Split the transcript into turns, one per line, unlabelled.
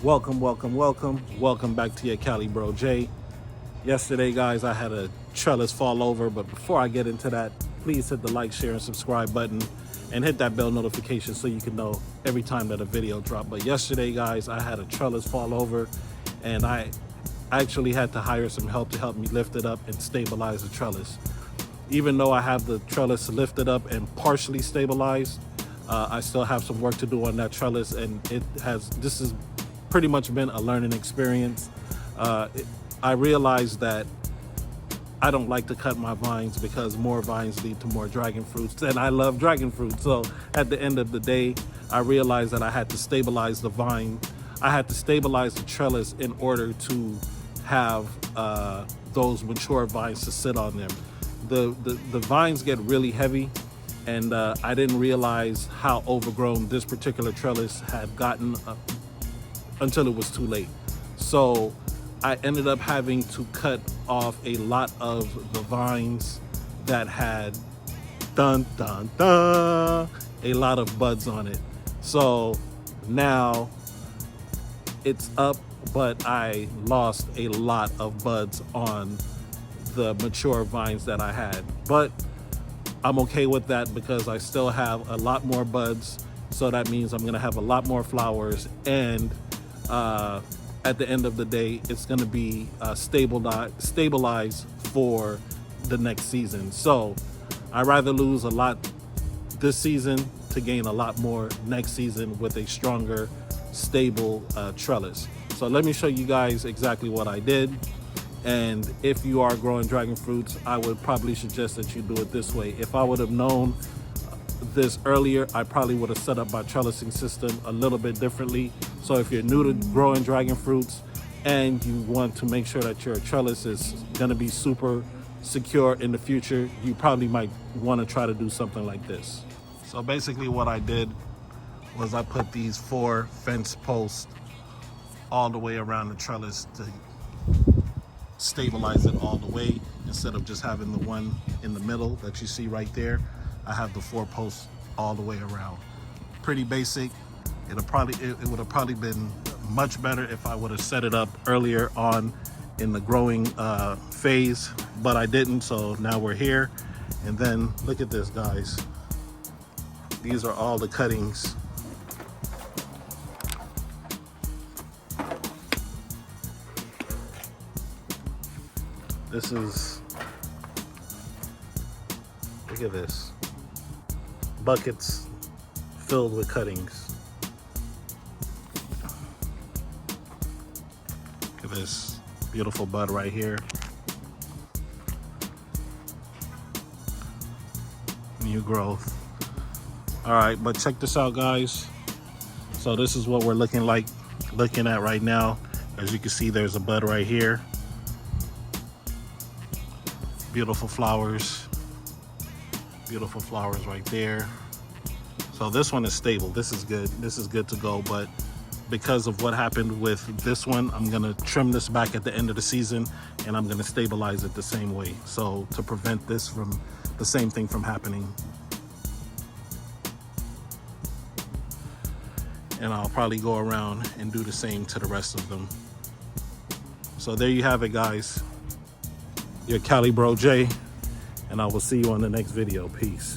Welcome back to your Cali Bro J. Yesterday, guys, I had a trellis fall over, but before I get into that, please hit the like, share, and subscribe button and hit that bell notification so you can know every time that a video drops. But yesterday, guys, I had a trellis fall over, and I actually had to hire some help to help me lift it up and stabilize the trellis. Even though I have the trellis lifted up and partially stabilized, I still have some work to do on that trellis, and this has pretty much been a learning experience. I realized that I don't like to cut my vines because more vines lead to more dragon fruits, and I love dragon fruit. So at the end of the day, I realized that I had to stabilize the vine. I had to stabilize the trellis in order to have those mature vines to sit on them. The vines get really heavy, and I didn't realize how overgrown this particular trellis had gotten until it was too late. So I ended up having to cut off a lot of the vines that had a lot of buds on it. So now it's up, but I lost a lot of buds on the mature vines that I had. But I'm okay with that because I still have a lot more buds. So that means I'm gonna have a lot more flowers, and at the end of the day, it's going to be stabilized for the next season. So I'd rather lose a lot this season to gain a lot more next season with a stronger, stable trellis. So let me show you guys exactly what I did. And if you are growing dragon fruits, I would probably suggest that you do it this way. If I would have known this earlier, I probably would have set up my trellising system a little bit differently. So if you're new to growing dragon fruits and you want to make sure that your trellis is going to be super secure in the future, you probably might want to try to do something like this. So basically what I did was I put these 4 fence posts all the way around the trellis to stabilize it all the way, instead of just having the one in the middle that you see right there. I have the 4 posts all the way around. Pretty basic. It would have probably been much better if I would have set it up earlier on in the growing phase, but I didn't. So now we're here. And then look at this, guys. These are all the cuttings. Look at this. Buckets filled with cuttings. Look at this beautiful bud right here. New growth. All right, but check this out, guys. So this is what we're looking at right now. As you can see, there's a bud right here. Beautiful flowers right there. So this one is stable. This is good to go. But because of what happened with this one, I'm gonna trim this back at the end of the season, and I'm gonna stabilize it the same way, so to prevent this from the same thing from happening. And I'll probably go around and do the same to the rest of them. So there you have it, guys. Your Cali Bro J, and I will see you on the next video. Peace.